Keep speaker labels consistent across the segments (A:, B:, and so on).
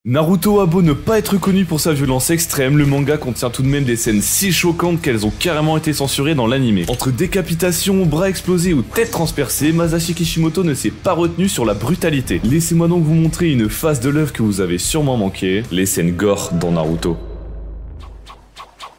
A: Naruto a beau ne pas être connu pour sa violence extrême, le manga contient tout de même des scènes si choquantes qu'elles ont carrément été censurées dans l'anime. Entre décapitation, bras explosés ou têtes transpercées, Masashi Kishimoto ne s'est pas retenu sur la brutalité. Laissez-moi donc vous montrer une face de l'œuvre que vous avez sûrement manqué, les scènes gore dans Naruto.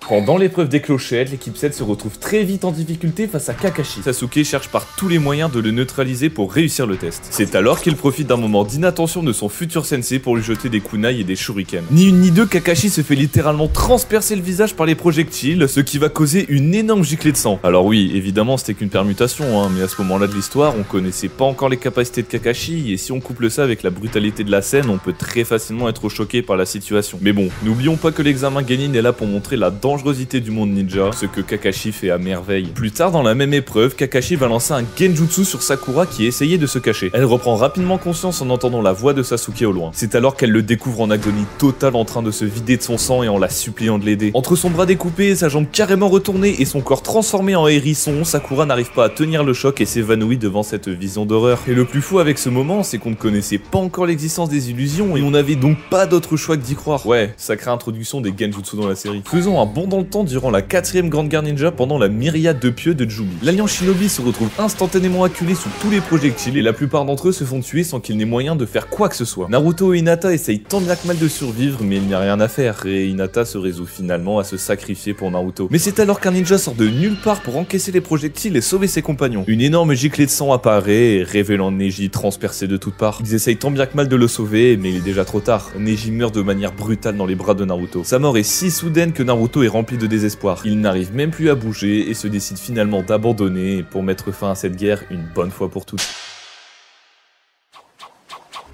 A: Pendant l'épreuve des clochettes, l'équipe 7 se retrouve très vite en difficulté face à Kakashi. Sasuke cherche par tous les moyens de le neutraliser pour réussir le test. C'est alors qu'il profite d'un moment d'inattention de son futur sensei pour lui jeter des kunai et des shurikens. Ni une ni deux, Kakashi se fait littéralement transpercer le visage par les projectiles, ce qui va causer une énorme giclée de sang. Alors oui, évidemment c'était qu'une permutation, mais à ce moment-là de l'histoire, on connaissait pas encore les capacités de Kakashi, et si on couple ça avec la brutalité de la scène, on peut très facilement être choqué par la situation. Mais bon, n'oublions pas que l'examen Genin est là pour montrer la dangerosité du monde ninja, ce que Kakashi fait à merveille. Plus tard dans la même épreuve, Kakashi va lancer un genjutsu sur Sakura qui essayait de se cacher. Elle reprend rapidement conscience en entendant la voix de Sasuke au loin. C'est alors qu'elle le découvre en agonie totale en train de se vider de son sang et en la suppliant de l'aider. Entre son bras découpé, sa jambe carrément retournée et son corps transformé en hérisson, Sakura n'arrive pas à tenir le choc et s'évanouit devant cette vision d'horreur. Et le plus fou avec ce moment, c'est qu'on ne connaissait pas encore l'existence des illusions et on n'avait donc pas d'autre choix que d'y croire. Ouais, sacrée introduction des genjutsu dans la série. Faisons un bond dans le temps durant la 4ème grande guerre ninja pendant la myriade de pieux de Jubi. L'alliance Shinobi se retrouve instantanément acculée sous tous les projectiles et la plupart d'entre eux se font tuer sans qu'il n'ait moyen de faire quoi que ce soit. Naruto et Hinata essayent tant bien que mal de survivre mais il n'y a rien à faire et Hinata se résout finalement à se sacrifier pour Naruto. Mais c'est alors qu'un ninja sort de nulle part pour encaisser les projectiles et sauver ses compagnons. Une énorme giclée de sang apparaît, révélant Neji transpercé de toutes parts. Ils essayent tant bien que mal de le sauver mais il est déjà trop tard. Neji meurt de manière brutale dans les bras de Naruto. Sa mort est si soudaine que Naruto est rempli de désespoir. Il n'arrive même plus à bouger et se décide finalement d'abandonner pour mettre fin à cette guerre une bonne fois pour toutes.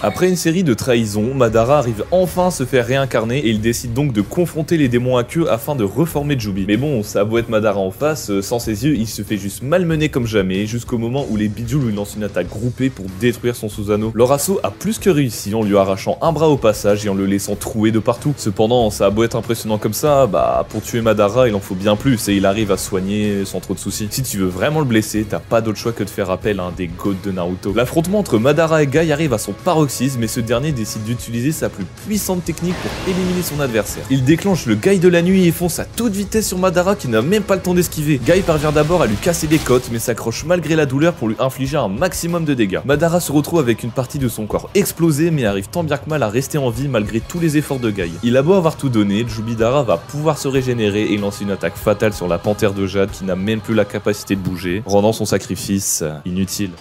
A: Après une série de trahisons, Madara arrive enfin à se faire réincarner et il décide donc de confronter les démons à queue afin de reformer Jubi. Mais bon, ça a beau être Madara en face, sans ses yeux, il se fait juste malmener comme jamais jusqu'au moment où les Biju lui lancent une attaque groupée pour détruire son Susanoo. Leur assaut a plus que réussi en lui arrachant un bras au passage et en le laissant trouer de partout. Cependant, ça a beau être impressionnant comme ça, pour tuer Madara, il en faut bien plus et il arrive à soigner sans trop de soucis. Si tu veux vraiment le blesser, t'as pas d'autre choix que de faire appel à un des goats de Naruto. L'affrontement entre Madara et Guy arrive à son paroxysme, mais ce dernier décide d'utiliser sa plus puissante technique pour éliminer son adversaire. Il déclenche le Guy de la nuit et fonce à toute vitesse sur Madara qui n'a même pas le temps d'esquiver. Guy parvient d'abord à lui casser les côtes mais s'accroche malgré la douleur pour lui infliger un maximum de dégâts. Madara se retrouve avec une partie de son corps explosée mais arrive tant bien que mal à rester en vie malgré tous les efforts de Guy. Il a beau avoir tout donné, Jubidara va pouvoir se régénérer et lancer une attaque fatale sur la panthère de Jade qui n'a même plus la capacité de bouger, rendant son sacrifice inutile.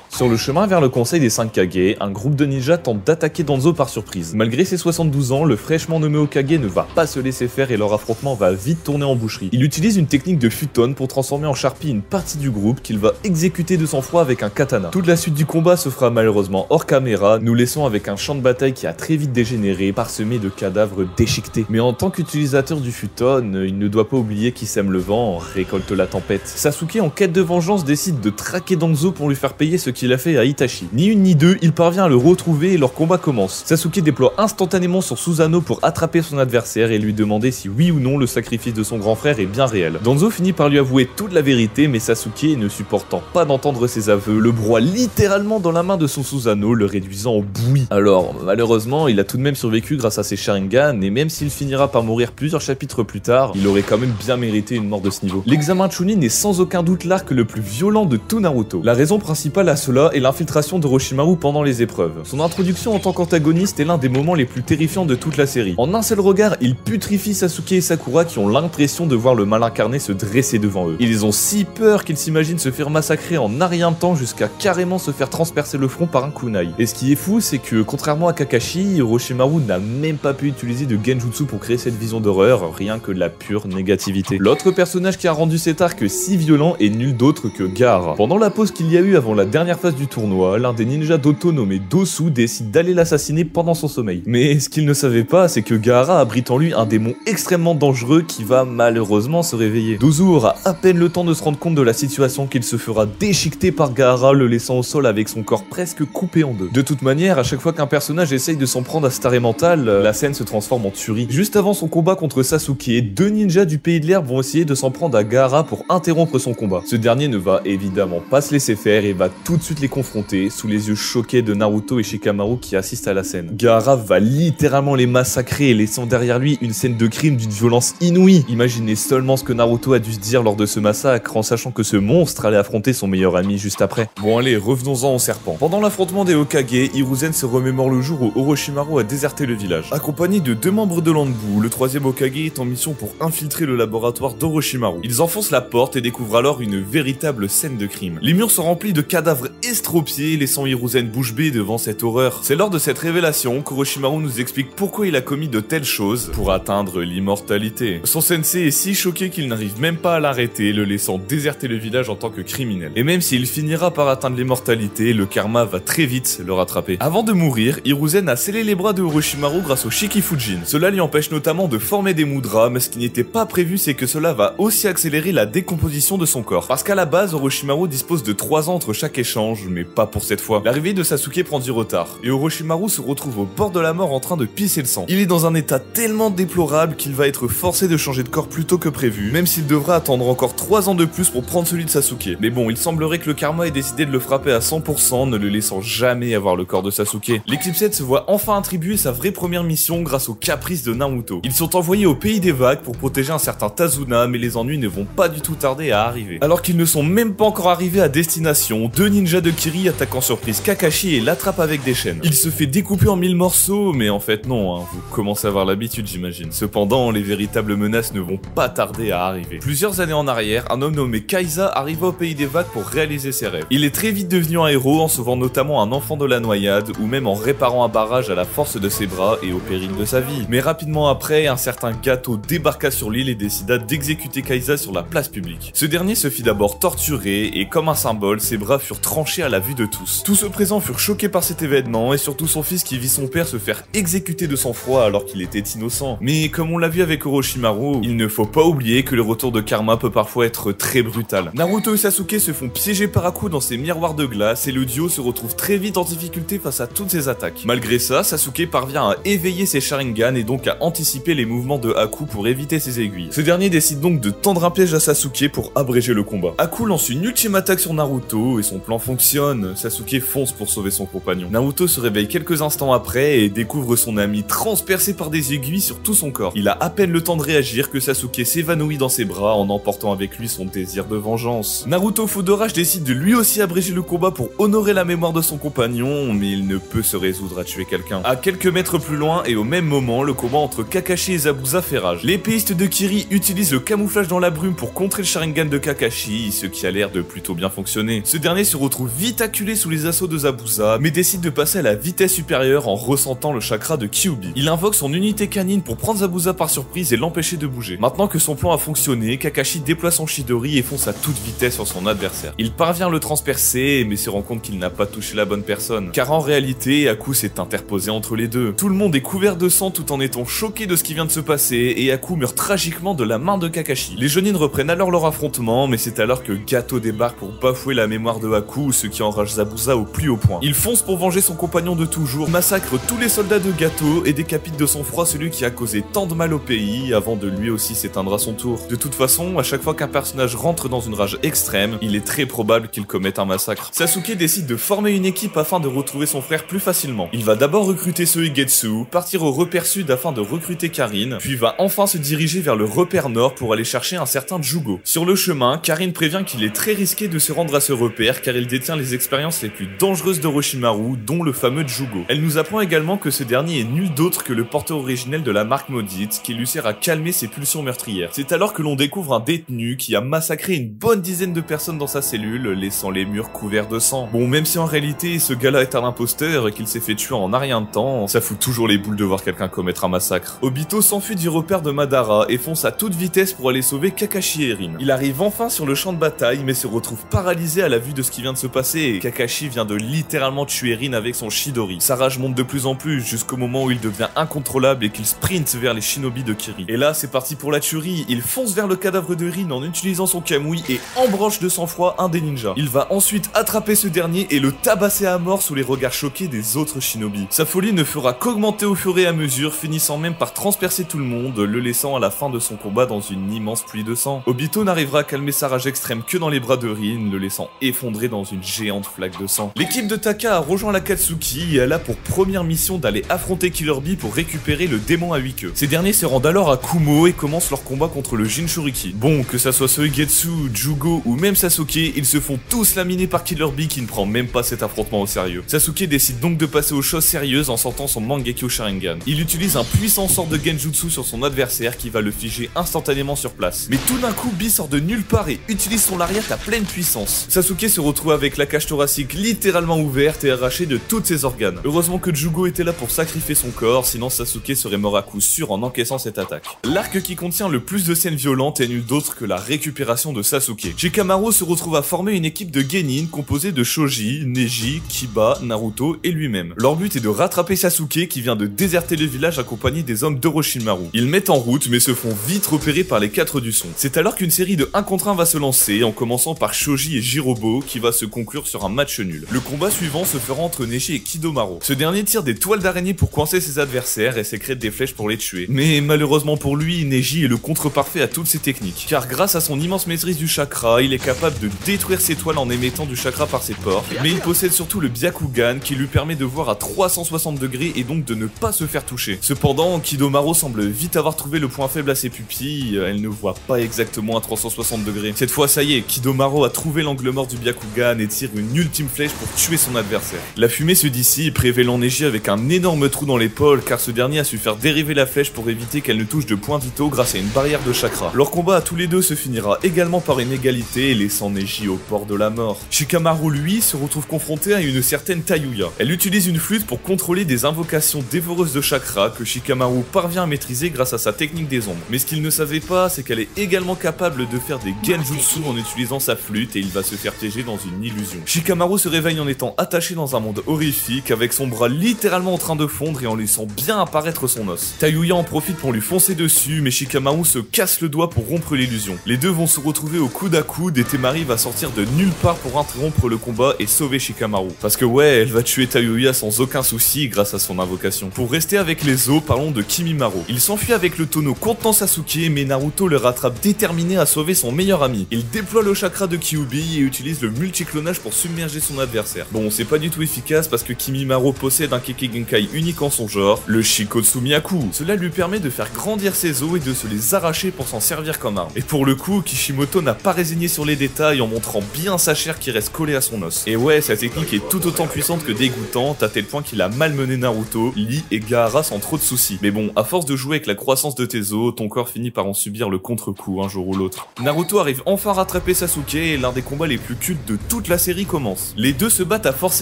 A: Sur le chemin vers le conseil des 5 Kage, un groupe de ninjas tente d'attaquer Danzo par surprise. Malgré ses 72 ans, le fraîchement nommé Hokage ne va pas se laisser faire et leur affrontement va vite tourner en boucherie. Il utilise une technique de futon pour transformer en charpie une partie du groupe qu'il va exécuter de sang-froid avec un katana. Toute la suite du combat se fera malheureusement hors caméra, nous laissant avec un champ de bataille qui a très vite dégénéré, parsemé de cadavres déchiquetés. Mais en tant qu'utilisateur du futon, il ne doit pas oublier qui sème le vent récolte la tempête. Sasuke, en quête de vengeance, décide de traquer Danzo pour lui faire payer ce qu'il a fait à Itachi. Ni une ni deux, il parvient à le retrouver et leur combat commence. Sasuke déploie instantanément son Susanoo pour attraper son adversaire et lui demander si oui ou non le sacrifice de son grand frère est bien réel. Danzo finit par lui avouer toute la vérité, mais Sasuke, ne supportant pas d'entendre ses aveux, le broie littéralement dans la main de son Susanoo, le réduisant en bouillie. Alors, malheureusement, il a tout de même survécu grâce à ses Sharingan, et même s'il finira par mourir plusieurs chapitres plus tard, il aurait quand même bien mérité une mort de ce niveau. L'examen Chunin est sans aucun doute l'arc le plus violent de tout Naruto. La raison principale à cela est l'infiltration d'Orochimaru pendant les épreuves. Son introduction en tant qu'antagoniste est l'un des moments les plus terrifiants de toute la série. En un seul regard, il putrifie Sasuke et Sakura qui ont l'impression de voir le mal incarné se dresser devant eux. Ils ont si peur qu'ils s'imaginent se faire massacrer en un rien de temps jusqu'à carrément se faire transpercer le front par un kunai. Et ce qui est fou, c'est que contrairement à Kakashi, Orochimaru n'a même pas pu utiliser de genjutsu pour créer cette vision d'horreur, rien que de la pure négativité. L'autre personnage qui a rendu cet arc si violent est nul d'autre que Gaara. Pendant la pause qu'il y a eu avant la dernière phase du tournoi, l'un des ninjas d'Oto nommé Dosu décide d'aller l'assassiner pendant son sommeil. Mais ce qu'il ne savait pas, c'est que Gaara abrite en lui un démon extrêmement dangereux qui va malheureusement se réveiller. Dozu aura à peine le temps de se rendre compte de la situation qu'il se fera déchiqueter par Gaara, le laissant au sol avec son corps presque coupé en deux. De toute manière, à chaque fois qu'un personnage essaye de s'en prendre à cet arrêt mental, la scène se transforme en tuerie. Juste avant son combat contre Sasuke, deux ninjas du pays de l'herbe vont essayer de s'en prendre à Gaara pour interrompre son combat. Ce dernier ne va évidemment pas se laisser faire et va tout de suite ensuite les confronter, sous les yeux choqués de Naruto et Shikamaru qui assistent à la scène. Gaara va littéralement les massacrer, laissant derrière lui une scène de crime d'une violence inouïe. Imaginez seulement ce que Naruto a dû se dire lors de ce massacre, en sachant que ce monstre allait affronter son meilleur ami juste après. Bon allez, revenons-en au serpent. Pendant l'affrontement des Hokage, Hiruzen se remémore le jour où Orochimaru a déserté le village. Accompagné de 2 membres de l'Anbu, le 3e Hokage est en mission pour infiltrer le laboratoire d'Orochimaru. Ils enfoncent la porte et découvrent alors une véritable scène de crime. Les murs sont remplis de cadavres estropiés, laissant Hiruzen bouche bée devant cette horreur. C'est lors de cette révélation qu'Orochimaru nous explique pourquoi il a commis de telles choses pour atteindre l'immortalité. Son sensei est si choqué qu'il n'arrive même pas à l'arrêter, le laissant déserter le village en tant que criminel. Et même s'il finira par atteindre l'immortalité, le karma va très vite le rattraper. Avant de mourir, Hiruzen a scellé les bras de Orochimaru grâce au Shikifujin. Cela lui empêche notamment de former des mudras, mais ce qui n'était pas prévu, c'est que cela va aussi accélérer la décomposition de son corps. Parce qu'à la base, Orochimaru dispose de 3 ans entre chaque échange, mais pas pour cette fois. L'arrivée de Sasuke prend du retard, et Orochimaru se retrouve au bord de la mort en train de pisser le sang. Il est dans un état tellement déplorable qu'il va être forcé de changer de corps plus tôt que prévu, même s'il devra attendre encore 3 ans de plus pour prendre celui de Sasuke. Mais bon, il semblerait que le karma ait décidé de le frapper à 100%, ne le laissant jamais avoir le corps de Sasuke. L'Eclipsed se voit enfin attribuer sa vraie première mission grâce au caprice de Naruto. Ils sont envoyés au pays des vagues pour protéger un certain Tazuna, mais les ennuis ne vont pas du tout tarder à arriver. Alors qu'ils ne sont même pas encore arrivés à destination, 2 ninjas de Kiri attaquent en surprise Kakashi et l'attrapent avec des chaînes. Il se fait découper en 1000 morceaux, mais en fait non, hein, vous commencez à avoir l'habitude j'imagine. Cependant, les véritables menaces ne vont pas tarder à arriver. Plusieurs années en arrière, un homme nommé Kaiza arriva au pays des vagues pour réaliser ses rêves. Il est très vite devenu un héros en sauvant notamment un enfant de la noyade, ou même en réparant un barrage à la force de ses bras et au péril de sa vie. Mais rapidement après, un certain Gato débarqua sur l'île et décida d'exécuter Kaiza sur la place publique. Ce dernier se fit d'abord torturer, et comme un symbole, ses bras furent tranchés à la vue de tous. Tous ceux présents furent choqués par cet événement, et surtout son fils qui vit son père se faire exécuter de sang-froid alors qu'il était innocent. Mais comme on l'a vu avec Orochimaru, il ne faut pas oublier que le retour de karma peut parfois être très brutal. Naruto et Sasuke se font piéger par Aku dans ses miroirs de glace, et le duo se retrouve très vite en difficulté face à toutes ces attaques. Malgré ça, Sasuke parvient à éveiller ses Sharingan et donc à anticiper les mouvements de Aku pour éviter ses aiguilles. Ce dernier décide donc de tendre un piège à Sasuke pour abréger le combat. Aku lance une ultime attaque sur Naruto et son plan fonctionne. Sasuke fonce pour sauver son compagnon. Naruto se réveille quelques instants après et découvre son ami transpercé par des aiguilles sur tout son corps. Il a à peine le temps de réagir que Sasuke s'évanouit dans ses bras en emportant avec lui son désir de vengeance. Naruto fou de rage décide de lui aussi abréger le combat pour honorer la mémoire de son compagnon, mais il ne peut se résoudre à tuer quelqu'un. À quelques mètres plus loin et au même moment, le combat entre Kakashi et Zabuza fait rage. L'épéiste de Kiri utilise le camouflage dans la brume pour contrer le Sharingan de Kakashi, ce qui a l'air de plutôt bien fonctionner. Ce dernier se retrouve vite acculé sous les assauts de Zabuza, mais décide de passer à la vitesse supérieure en ressentant le chakra de Kyuubi. Il invoque son unité canine pour prendre Zabuza par surprise et l'empêcher de bouger. Maintenant que son plan a fonctionné, Kakashi déploie son Chidori et fonce à toute vitesse sur son adversaire. Il parvient à le transpercer, mais se rend compte qu'il n'a pas touché la bonne personne. Car en réalité, Aku s'est interposé entre les deux. Tout le monde est couvert de sang tout en étant choqué de ce qui vient de se passer, et Aku meurt tragiquement de la main de Kakashi. Les Jonin reprennent alors leur affrontement, mais c'est alors que Gato débarque pour bafouer la mémoire de Aku, ce qui enrage Zabuza au plus haut point. Il fonce pour venger son compagnon de toujours, massacre tous les soldats de Gato et décapite de sang-froid celui qui a causé tant de mal au pays, avant de lui aussi s'éteindre à son tour. De toute façon, à chaque fois qu'un personnage rentre dans une rage extrême, il est très probable qu'il commette un massacre. Sasuke décide de former une équipe afin de retrouver son frère plus facilement. Il va d'abord recruter Soigetsu, partir au repère sud afin de recruter Karin, puis va enfin se diriger vers le repère nord pour aller chercher un certain Jugo. Sur le chemin, Karin prévient qu'il est très risqué de se rendre à ce repère car il détient les expériences les plus dangereuses d'Orochimaru, dont le fameux Jugo. Elle nous apprend également que ce dernier est nul d'autre que le porteur originel de la marque maudite, qui lui sert à calmer ses pulsions meurtrières. C'est alors que l'on découvre un détenu qui a massacré une bonne dizaine de personnes dans sa cellule, laissant les murs couverts de sang. Bon, même si en réalité ce gars-là est un imposteur et qu'il s'est fait tuer en un rien de temps, ça fout toujours les boules de voir quelqu'un commettre un massacre. Obito s'enfuit du repère de Madara et fonce à toute vitesse pour aller sauver Kakashi et Rin. Il arrive enfin sur le champ de bataille, mais se retrouve paralysé à la vue de ce qui vient de se passer, et Kakashi vient de littéralement tuer Rin avec son Chidori. Sa rage monte de plus en plus jusqu'au moment où il devient incontrôlable et qu'il sprinte vers les shinobi de Kiri. Et là, c'est parti pour la tuerie. Il fonce vers le cadavre de Rin en utilisant son kamui et embranche de sang-froid un des ninjas. Il va ensuite attraper ce dernier et le tabasser à mort sous les regards choqués des autres shinobi. Sa folie ne fera qu'augmenter au fur et à mesure, finissant même par transpercer tout le monde, le laissant à la fin de son combat dans une immense pluie de sang. Obito n'arrivera à calmer sa rage extrême que dans les bras de Rin, le laissant effondrer dans une une géante flaque de sang. L'équipe de Taka a rejoint l'Akatsuki et elle a pour première mission d'aller affronter Killer Bee pour récupérer le démon à 8 queues. Ces derniers se rendent alors à Kumo et commencent leur combat contre le Jinchuriki. Bon, que ça soit Soigetsu, Jugo ou même Sasuke, ils se font tous laminer par Killer Bee qui ne prend même pas cet affrontement au sérieux. Sasuke décide donc de passer aux choses sérieuses en sortant son Mangekyo Sharingan. Il utilise un puissant sort de Genjutsu sur son adversaire qui va le figer instantanément sur place. Mais tout d'un coup, Bee sort de nulle part et utilise son lariat à pleine puissance. Sasuke se retrouve avec la cage thoracique littéralement ouverte et arrachée de tous ses organes. Heureusement que Jugo était là pour sacrifier son corps, sinon Sasuke serait mort à coup sûr en encaissant cette attaque. L'arc qui contient le plus de scènes violentes est nul d'autre que la récupération de Sasuke. Shikamaru se retrouve à former une équipe de genin composée de Shoji, Neji, Kiba, Naruto et lui-même. Leur but est de rattraper Sasuke qui vient de déserter le village accompagné des hommes d'Orochimaru. Ils mettent en route mais se font vite repérer par les 4 du son. C'est alors qu'une série de 1 contre 1 va se lancer en commençant par Shoji et Jirobo qui va se conclure sur un match nul. Le combat suivant se fera entre Neji et Kidomaru. Ce dernier tire des toiles d'araignée pour coincer ses adversaires et sécrète des flèches pour les tuer. Mais malheureusement pour lui, Neji est le contre parfait à toutes ces techniques. Car grâce à son immense maîtrise du chakra, il est capable de détruire ses toiles en émettant du chakra par ses pores. Mais il possède surtout le Byakugan qui lui permet de voir à 360 degrés et donc de ne pas se faire toucher. Cependant, Kidomaru semble vite avoir trouvé le point faible à ses pupilles, elle ne voit pas exactement à 360 degrés. Cette fois, ça y est, Kidomaru a trouvé l'angle mort du Byakugan et tire une ultime flèche pour tuer son adversaire. La fumée se dissipe, révélant Neji avec un énorme trou dans l'épaule car ce dernier a su faire dériver la flèche pour éviter qu'elle ne touche de points vitaux grâce à une barrière de chakra. Leur combat à tous les deux se finira également par une égalité, laissant Neji au bord de la mort. Shikamaru, lui, se retrouve confronté à une certaine Tayuya. Elle utilise une flûte pour contrôler des invocations dévoreuses de chakra que Shikamaru parvient à maîtriser grâce à sa technique des ombres. Mais ce qu'il ne savait pas, c'est qu'elle est également capable de faire des genjutsu en utilisant sa flûte et il va se faire piéger dans une illusion. Shikamaru se réveille en étant attaché dans un monde horrifique, avec son bras littéralement en train de fondre et en laissant bien apparaître son os. Tayuya en profite pour lui foncer dessus, mais Shikamaru se casse le doigt pour rompre l'illusion. Les deux vont se retrouver au coude à coude et Temari va sortir de nulle part pour interrompre le combat et sauver Shikamaru. Parce que ouais, elle va tuer Tayuya sans aucun souci grâce à son invocation. Pour rester avec les os, parlons de Kimimaro. Il s'enfuit avec le tonneau contenant Sasuke, mais Naruto le rattrape déterminé à sauver son meilleur ami. Il déploie le chakra de Kyuubi et utilise le multiclonage pour submerger son adversaire. Bon, c'est pas du tout efficace parce que Kimimaro possède un Kekkei Genkai unique en son genre, le Shikotsu Myaku. Cela lui permet de faire grandir ses os et de se les arracher pour s'en servir comme arme. Et pour le coup, Kishimoto n'a pas résigné sur les détails en montrant bien sa chair qui reste collée à son os. Et ouais, sa technique est tout autant puissante que dégoûtante, à tel point qu'il a malmené Naruto, Lee et Gaara sans trop de soucis. Mais bon, à force de jouer avec la croissance de tes os, ton corps finit par en subir le contre-coup un jour ou l'autre. Naruto arrive enfin à rattraper Sasuke et l'un des combats les plus cultes de toute la série commence. Les deux se battent à force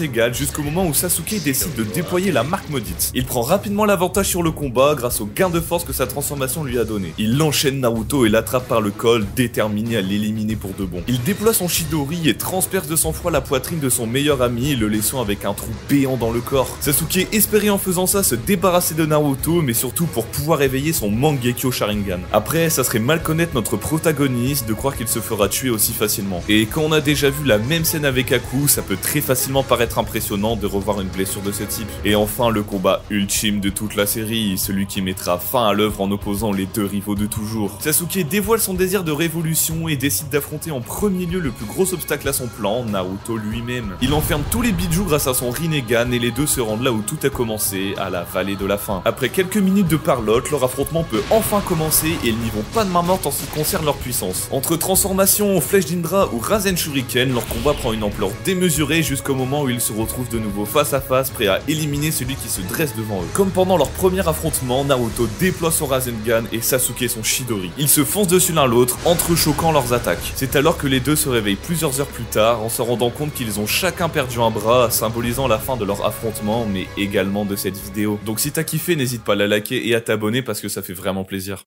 A: égale jusqu'au moment où Sasuke décide de déployer la marque maudite. Il prend rapidement l'avantage sur le combat grâce au gain de force que sa transformation lui a donné. Il enchaîne Naruto et l'attrape par le col, déterminé à l'éliminer pour de bon. Il déploie son Chidori et transperce de sang-froid la poitrine de son meilleur ami, le laissant avec un trou béant dans le corps. Sasuke espérait en faisant ça se débarrasser de Naruto, mais surtout pour pouvoir éveiller son Mangekyo Sharingan. Après, ça serait mal connaître notre protagoniste de croire qu'il se fera tuer aussi facilement. Et quand on a déjà vu la même scène avec Aku, ça peut très facilement paraître impressionnant de revoir une blessure de ce type. Et enfin, le combat ultime de toute la série, celui qui mettra fin à l'œuvre en opposant les deux rivaux de toujours. Sasuke dévoile son désir de révolution et décide d'affronter en premier lieu le plus gros obstacle à son plan, Naruto lui-même. Il enferme tous les bijou grâce à son Rinnegan et les deux se rendent là où tout a commencé, à la vallée de la fin. Après quelques minutes de parlotte, leur affrontement peut enfin commencer et ils n'y vont pas de main morte en ce qui concerne leur puissance. Entre transformation, flèche d'Indra ou Rasen Shuriken, leur combat prend une ampleur démesurée jusqu'au moment où ils se retrouvent de nouveau face à face, prêts à éliminer celui qui se dresse devant eux. Comme pendant leur premier affrontement, Naruto déploie son Rasengan et Sasuke son Chidori. Ils se foncent dessus l'un l'autre, entrechoquant leurs attaques. C'est alors que les deux se réveillent plusieurs heures plus tard en se rendant compte qu'ils ont chacun perdu un bras, symbolisant la fin de leur affrontement, mais également de cette vidéo. Donc si t'as kiffé, n'hésite pas à la liker et à t'abonner parce que ça fait vraiment plaisir.